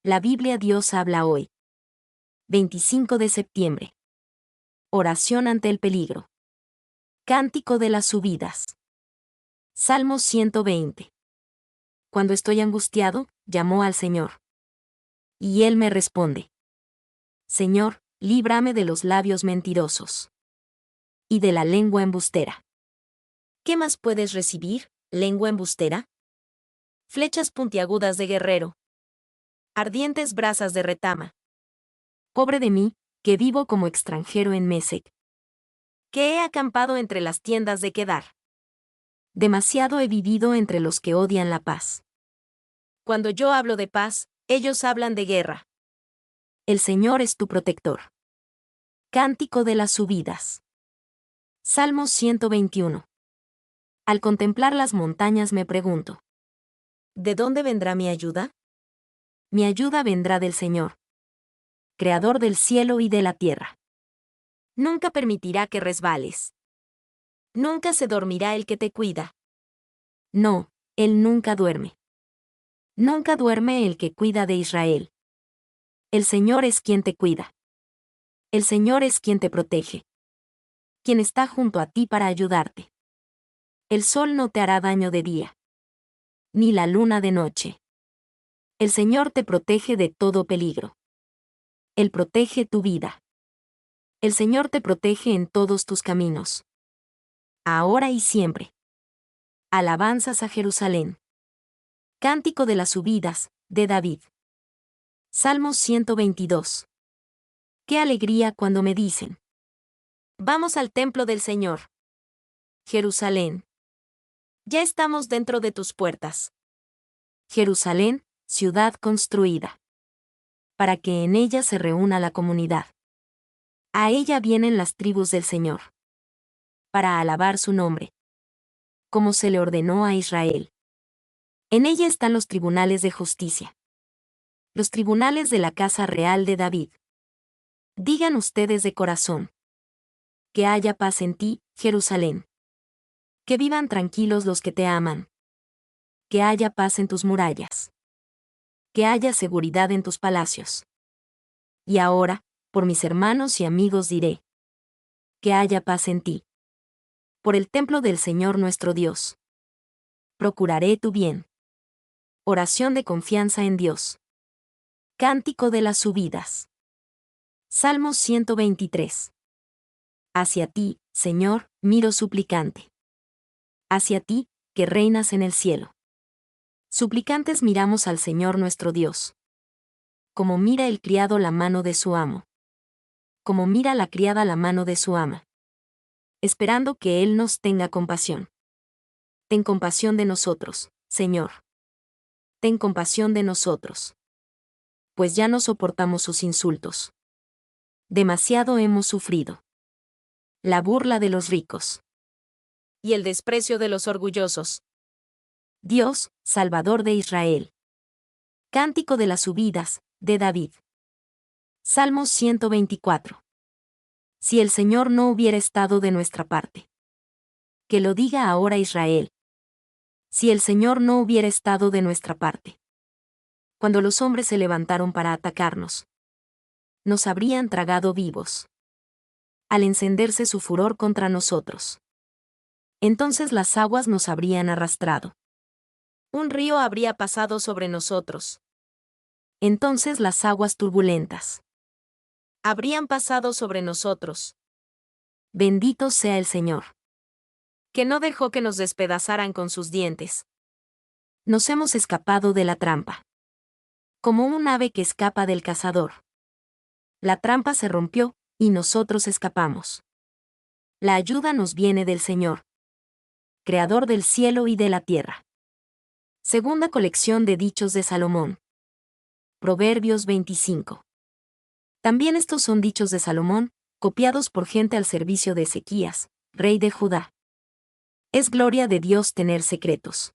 La Biblia Dios habla hoy. 25 de septiembre. Oración ante el peligro. Cántico de las subidas. Salmo 120. Cuando estoy angustiado, llamo al Señor. Y Él me responde. Señor, líbrame de los labios mentirosos. Y de la lengua embustera. ¿Qué más puedes recibir, lengua embustera? Flechas puntiagudas de guerrero. Ardientes brasas de retama. Pobre de mí, que vivo como extranjero en Mesec. Que he acampado entre las tiendas de Kedar. Demasiado he vivido entre los que odian la paz. Cuando yo hablo de paz, ellos hablan de guerra. El Señor es tu protector. Cántico de las subidas. Salmo 121. Al contemplar las montañas me pregunto: ¿de dónde vendrá mi ayuda? Mi ayuda vendrá del Señor, Creador del cielo y de la tierra. Nunca permitirá que resbales. Nunca se dormirá el que te cuida. No, Él nunca duerme. Nunca duerme el que cuida de Israel. El Señor es quien te cuida. El Señor es quien te protege. Quien está junto a ti para ayudarte. El sol no te hará daño de día. Ni la luna de noche. El Señor te protege de todo peligro. Él protege tu vida. El Señor te protege en todos tus caminos. Ahora y siempre. Alabanzas a Jerusalén. Cántico de las subidas, de David. Salmo 122. Qué alegría cuando me dicen: vamos al templo del Señor. Jerusalén. Ya estamos dentro de tus puertas. Jerusalén, ciudad construida. Para que en ella se reúna la comunidad. A ella vienen las tribus del Señor. Para alabar su nombre. Como se le ordenó a Israel. En ella están los tribunales de justicia. Los tribunales de la casa real de David. Digan ustedes de corazón: que haya paz en ti, Jerusalén. Que vivan tranquilos los que te aman. Que haya paz en tus murallas. Que haya seguridad en tus palacios. Y ahora, por mis hermanos y amigos diré: que haya paz en ti. Por el templo del Señor nuestro Dios. Procuraré tu bien. Oración de confianza en Dios. Cántico de las subidas. Salmo 123. Hacia ti, Señor, miro suplicante. Hacia ti, que reinas en el cielo. Suplicantes miramos al Señor nuestro Dios. Como mira el criado la mano de su amo. Como mira la criada la mano de su ama. Esperando que Él nos tenga compasión. Ten compasión de nosotros, Señor. Ten compasión de nosotros. Pues ya no soportamos sus insultos. Demasiado hemos sufrido. La burla de los ricos. Y el desprecio de los orgullosos. Dios, Salvador de Israel. Cántico de las subidas, de David. Salmo 124. Si el Señor no hubiera estado de nuestra parte. Que lo diga ahora Israel. Si el Señor no hubiera estado de nuestra parte. Cuando los hombres se levantaron para atacarnos. Nos habrían tragado vivos. Al encenderse su furor contra nosotros. Entonces las aguas nos habrían arrastrado. Un río habría pasado sobre nosotros. Entonces las aguas turbulentas habrían pasado sobre nosotros. Bendito sea el Señor, que no dejó que nos despedazaran con sus dientes. Nos hemos escapado de la trampa. Como un ave que escapa del cazador. La trampa se rompió, y nosotros escapamos. La ayuda nos viene del Señor, Creador del cielo y de la tierra. Segunda colección de dichos de Salomón. Proverbios 25. También estos son dichos de Salomón, copiados por gente al servicio de Ezequías, rey de Judá. Es gloria de Dios tener secretos.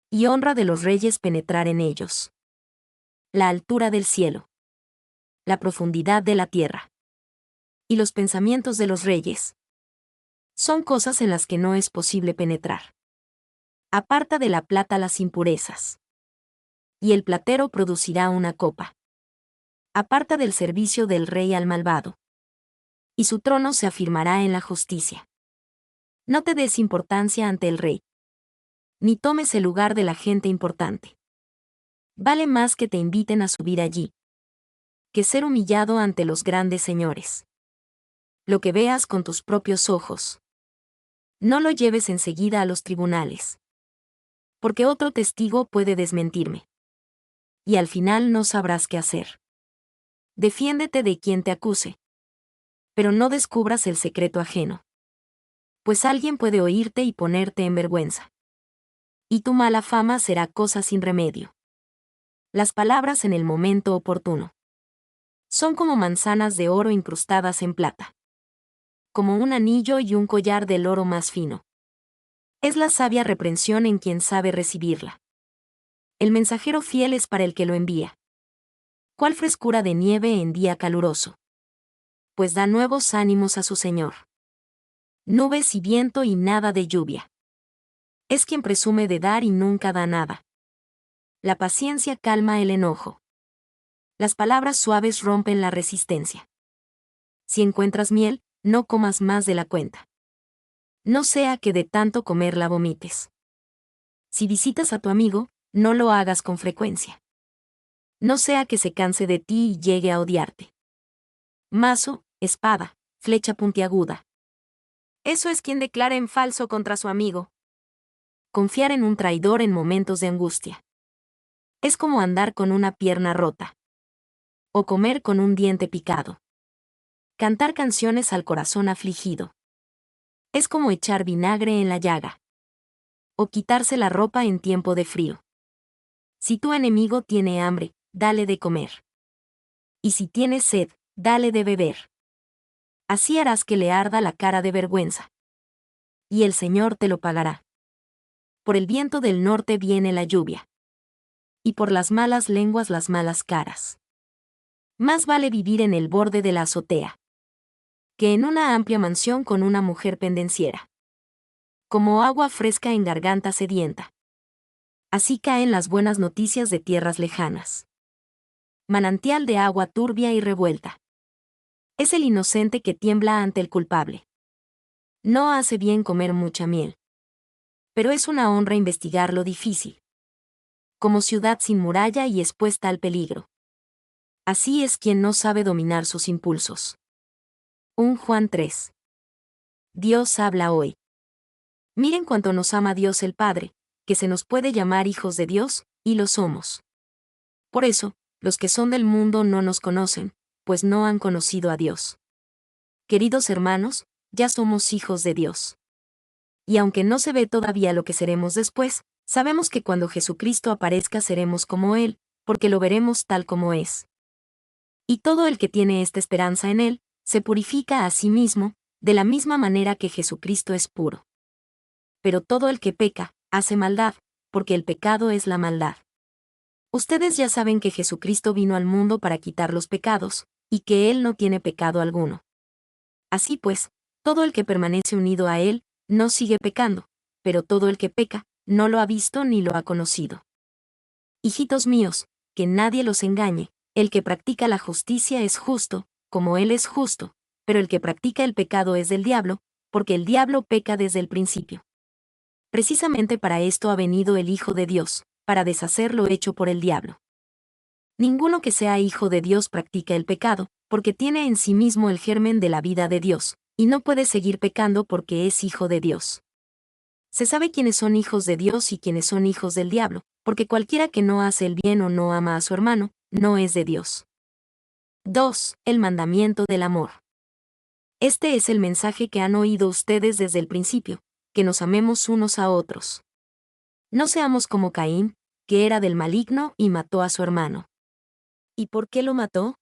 Y honra de los reyes penetrar en ellos. La altura del cielo. La profundidad de la tierra. Y los pensamientos de los reyes. Son cosas en las que no es posible penetrar. Aparta de la plata las impurezas. y el platero producirá una copa. Aparta del servicio del rey al malvado, y su trono se afirmará en la justicia. No te des importancia ante el rey, ni tomes el lugar de la gente importante. Vale más que te inviten a subir allí, que ser humillado ante los grandes señores. Lo que veas con tus propios ojos, no lo lleves enseguida a los tribunales, porque otro testigo puede desmentirme. Y al final no sabrás qué hacer. Defiéndete de quien te acuse, pero no descubras el secreto ajeno, pues alguien puede oírte y ponerte en vergüenza. Y tu mala fama será cosa sin remedio. Las palabras en el momento oportuno son como manzanas de oro incrustadas en plata, como un anillo y un collar del oro más fino. Es la sabia reprensión en quien sabe recibirla. El mensajero fiel es para el que lo envía. ¿Cuál frescura de nieve en día caluroso? Pues da nuevos ánimos a su señor. Nubes y viento y nada de lluvia. Es quien presume de dar y nunca da nada. La paciencia calma el enojo. Las palabras suaves rompen la resistencia. Si encuentras miel, no comas más de la cuenta. No sea que de tanto comer la vomites. Si visitas a tu amigo, no lo hagas con frecuencia. No sea que se canse de ti y llegue a odiarte. Mazo, espada, flecha puntiaguda. Eso es quien declara en falso contra su amigo. Confiar en un traidor en momentos de angustia es como andar con una pierna rota, o comer con un diente picado. Cantar canciones al corazón afligido es como echar vinagre en la llaga, o quitarse la ropa en tiempo de frío. Si tu enemigo tiene hambre, dale de comer. Y si tiene sed, dale de beber. Así harás que le arda la cara de vergüenza. Y el Señor te lo pagará. Por el viento del norte viene la lluvia. Y por las malas lenguas las malas caras. Más vale vivir en el borde de la azotea, que en una amplia mansión con una mujer pendenciera. Como agua fresca en garganta sedienta. Así caen las buenas noticias de tierras lejanas. Manantial de agua turbia y revuelta. Es el inocente que tiembla ante el culpable. No hace bien comer mucha miel. Pero es una honra investigar lo difícil. Como ciudad sin muralla y expuesta al peligro. Así es quien no sabe dominar sus impulsos. 1 Juan 3. Dios habla hoy. Miren cuánto nos ama Dios el Padre, que se nos puede llamar hijos de Dios, y lo somos. Por eso, los que son del mundo no nos conocen, pues no han conocido a Dios. Queridos hermanos, ya somos hijos de Dios. Y aunque no se ve todavía lo que seremos después, sabemos que cuando Jesucristo aparezca seremos como Él, porque lo veremos tal como es. Y todo el que tiene esta esperanza en Él, se purifica a sí mismo, de la misma manera que Jesucristo es puro. Pero todo el que peca, hace maldad, porque el pecado es la maldad. Ustedes ya saben que Jesucristo vino al mundo para quitar los pecados, y que Él no tiene pecado alguno. Así pues, todo el que permanece unido a Él, no sigue pecando, pero todo el que peca, no lo ha visto ni lo ha conocido. Hijitos míos, que nadie los engañe, el que practica la justicia es justo, como Él es justo, pero el que practica el pecado es del diablo, porque el diablo peca desde el principio. Precisamente para esto ha venido el Hijo de Dios, para deshacer lo hecho por el diablo. Ninguno que sea hijo de Dios practica el pecado, porque tiene en sí mismo el germen de la vida de Dios, y no puede seguir pecando porque es hijo de Dios. Se sabe quiénes son hijos de Dios y quiénes son hijos del diablo, porque cualquiera que no hace el bien o no ama a su hermano, no es de Dios. 2. El mandamiento del amor. Este es el mensaje que han oído ustedes desde el principio, que nos amemos unos a otros. No seamos como Caín, que era del maligno y mató a su hermano. ¿Y por qué lo mató?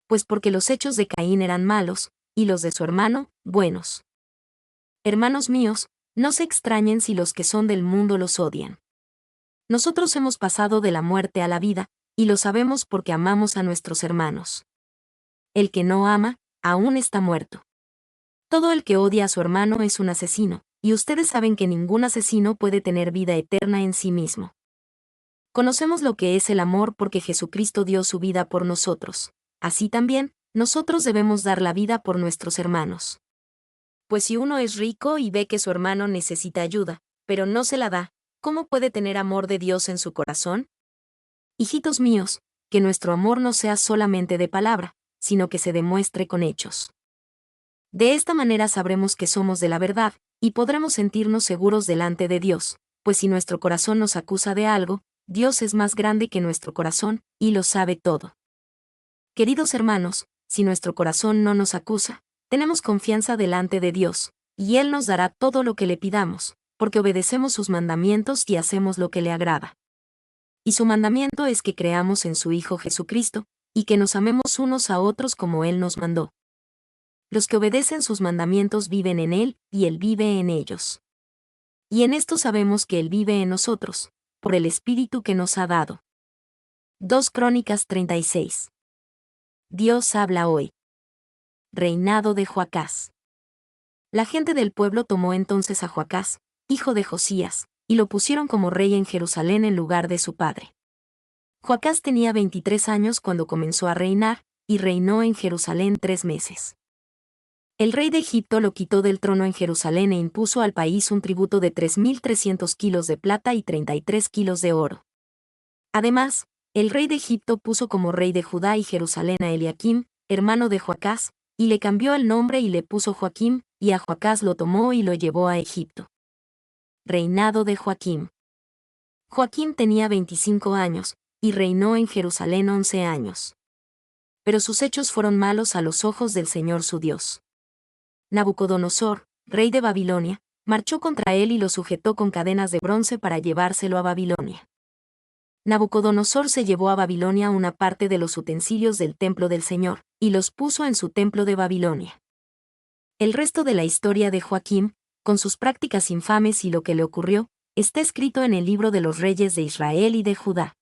Pues porque los hechos de Caín eran malos, y los de su hermano, buenos. Hermanos míos, no se extrañen si los que son del mundo los odian. Nosotros hemos pasado de la muerte a la vida, y lo sabemos porque amamos a nuestros hermanos. El que no ama, aún está muerto. Todo el que odia a su hermano es un asesino, y ustedes saben que ningún asesino puede tener vida eterna en sí mismo. Conocemos lo que es el amor porque Jesucristo dio su vida por nosotros. Así también, nosotros debemos dar la vida por nuestros hermanos. Pues si uno es rico y ve que su hermano necesita ayuda, pero no se la da, ¿cómo puede tener amor de Dios en su corazón? Hijitos míos, que nuestro amor no sea solamente de palabra, sino que se demuestre con hechos. De esta manera sabremos que somos de la verdad, y podremos sentirnos seguros delante de Dios, pues si nuestro corazón nos acusa de algo, Dios es más grande que nuestro corazón, y lo sabe todo. Queridos hermanos, si nuestro corazón no nos acusa, tenemos confianza delante de Dios, y Él nos dará todo lo que le pidamos, porque obedecemos sus mandamientos y hacemos lo que le agrada. Y su mandamiento es que creamos en su Hijo Jesucristo, y que nos amemos unos a otros como Él nos mandó. Los que obedecen sus mandamientos viven en Él, y Él vive en ellos. Y en esto sabemos que Él vive en nosotros, por el Espíritu que nos ha dado. 2 Crónicas 36. Dios habla hoy. Reinado de Joacás. La gente del pueblo tomó entonces a Joacás, hijo de Josías, y lo pusieron como rey en Jerusalén en lugar de su padre. Joacás tenía 23 años cuando comenzó a reinar, y reinó en Jerusalén 3 meses. El rey de Egipto lo quitó del trono en Jerusalén e impuso al país un tributo de 3.300 kilos de plata y 33 kilos de oro. Además, el rey de Egipto puso como rey de Judá y Jerusalén a Eliakim, hermano de Joacás, y le cambió el nombre y le puso Joaquim, y a Joacás lo tomó y lo llevó a Egipto. Reinado de Joaquim. Joaquim tenía 25 años, y reinó en Jerusalén 11 años. Pero sus hechos fueron malos a los ojos del Señor su Dios. Nabucodonosor, rey de Babilonia, marchó contra él y lo sujetó con cadenas de bronce para llevárselo a Babilonia. Nabucodonosor se llevó a Babilonia una parte de los utensilios del templo del Señor, y los puso en su templo de Babilonia. El resto de la historia de Joaquim, con sus prácticas infames y lo que le ocurrió, está escrito en el libro de los reyes de Israel y de Judá.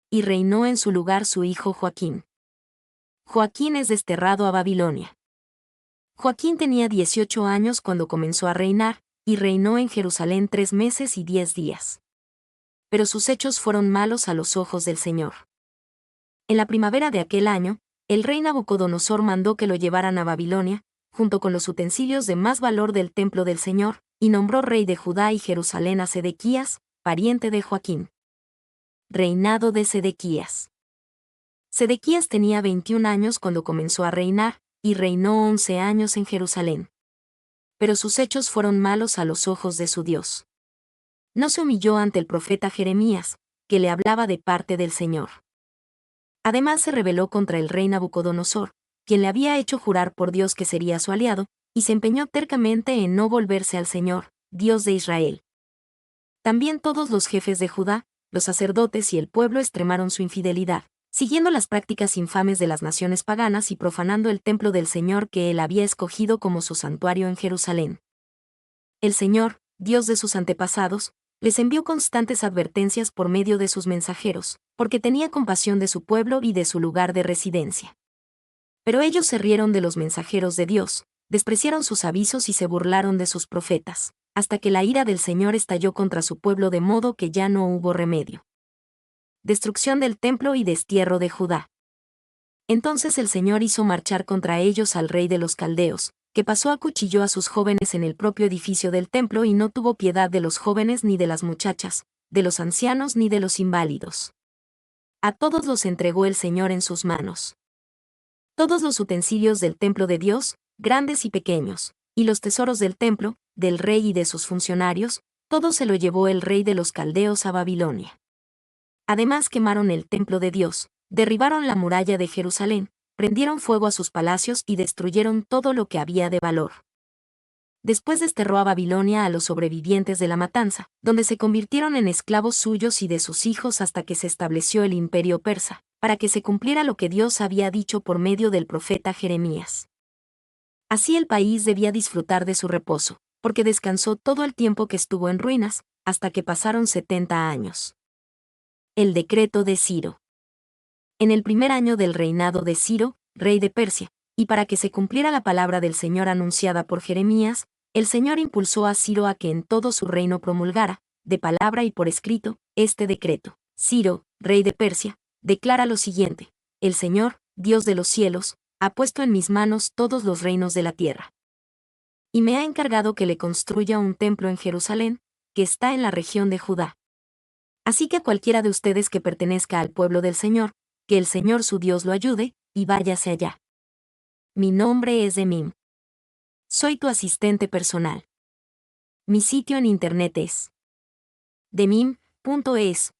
Y reinó en su lugar su hijo Joaquín. Joaquín es desterrado a Babilonia. Joaquín tenía 18 años cuando comenzó a reinar, y reinó en Jerusalén 3 meses y 10 días. Pero sus hechos fueron malos a los ojos del Señor. En la primavera de aquel año, el rey Nabucodonosor mandó que lo llevaran a Babilonia, junto con los utensilios de más valor del templo del Señor, y nombró rey de Judá y Jerusalén a Sedequías, pariente de Joaquín. Reinado de Sedequías. Sedequías tenía 21 años cuando comenzó a reinar, y reinó 11 años en Jerusalén. Pero sus hechos fueron malos a los ojos de su Dios. No se humilló ante el profeta Jeremías, que le hablaba de parte del Señor. Además se rebeló contra el rey Nabucodonosor, quien le había hecho jurar por Dios que sería su aliado, y se empeñó tercamente en no volverse al Señor, Dios de Israel. También todos los jefes de Judá, los sacerdotes y el pueblo extremaron su infidelidad, siguiendo las prácticas infames de las naciones paganas y profanando el templo del Señor que él había escogido como su santuario en Jerusalén. El Señor, Dios de sus antepasados, les envió constantes advertencias por medio de sus mensajeros, porque tenía compasión de su pueblo y de su lugar de residencia. Pero ellos se rieron de los mensajeros de Dios, despreciaron sus avisos y se burlaron de sus profetas, hasta que la ira del Señor estalló contra su pueblo de modo que ya no hubo remedio. Destrucción del templo y destierro de Judá. Entonces el Señor hizo marchar contra ellos al rey de los caldeos, que pasó a cuchillo a sus jóvenes en el propio edificio del templo y no tuvo piedad de los jóvenes ni de las muchachas, de los ancianos ni de los inválidos. A todos los entregó el Señor en sus manos. Todos los utensilios del templo de Dios, grandes y pequeños, y los tesoros del templo, del rey y de sus funcionarios, todo se lo llevó el rey de los caldeos a Babilonia. Además quemaron el templo de Dios, derribaron la muralla de Jerusalén, prendieron fuego a sus palacios y destruyeron todo lo que había de valor. Después desterró a Babilonia a los sobrevivientes de la matanza, donde se convirtieron en esclavos suyos y de sus hijos hasta que se estableció el imperio persa, para que se cumpliera lo que Dios había dicho por medio del profeta Jeremías. Así el país debía disfrutar de su reposo, porque descansó todo el tiempo que estuvo en ruinas, hasta que pasaron 70 años. El decreto de Ciro. En el primer año del reinado de Ciro, rey de Persia, y para que se cumpliera la palabra del Señor anunciada por Jeremías, el Señor impulsó a Ciro a que en todo su reino promulgara, de palabra y por escrito, este decreto. Ciro, rey de Persia, declara lo siguiente: el Señor, Dios de los cielos, ha puesto en mis manos todos los reinos de la tierra. Y me ha encargado que le construya un templo en Jerusalén, que está en la región de Judá. Así que cualquiera de ustedes que pertenezca al pueblo del Señor, que el Señor su Dios lo ayude, y váyase allá. Mi nombre es Demim. Soy tu asistente personal. Mi sitio en internet es demim.es.tl